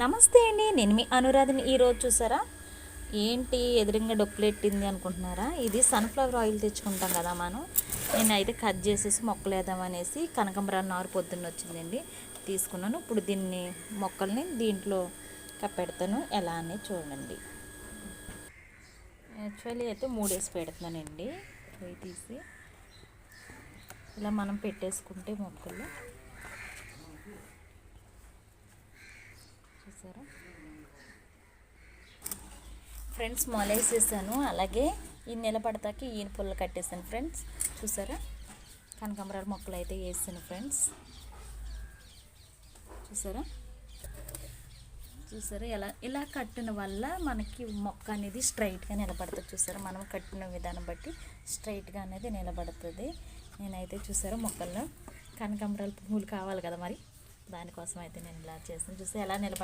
నమస్తే అండి, నేను మీ అనురాధని. ఈరోజు చూసారా ఏంటి ఎదురుగా డొక్కులెట్టింది అనుకుంటున్నారా? ఇది సన్ఫ్లవర్ ఆయిల్ తెచ్చుకుంటాం కదా మనం. నేనైతే కట్ చేసేసి మొక్కలు వేద్దామనేసి కనకాంబరాలు నారు పొద్దున్న వచ్చిందండి, తీసుకున్నాను. ఇప్పుడు దీన్ని మొక్కల్ని దీంట్లో కప్పెడతాను. ఎలా అనేది చూడండి. యాక్చువల్లీ అయితే 3 వేసి పెడుతున్నానండి. పోయి తీసి ఇలా మనం పెట్టేసుకుంటే మొక్కలు చూసారా ఫ్రెండ్స్, మొలేసేసాను. అలాగే ఈ నెల పడతాకి ఈయన పుల్ల కట్టేసాను ఫ్రెండ్స్. చూసారా కనకాంబరాల మొక్కలు అయితే వేసాను ఫ్రెండ్స్. చూసారా చూసారా ఇలా కట్టిన వల్ల మనకి మొక్క అనేది స్ట్రైట్గా నిలబడుతుంది. చూసారా మనం కట్టిన విధానం బట్టి స్ట్రైట్గా అనేది నిలబడుతుంది. నేనైతే చూసారా మొక్కల్లో కనకాంబరాల పువ్వులు కావాలి కదా, మరి దానికోసం అయితే నేను ఇలా చేస్తాను. చూసి ఎలా నిలబడి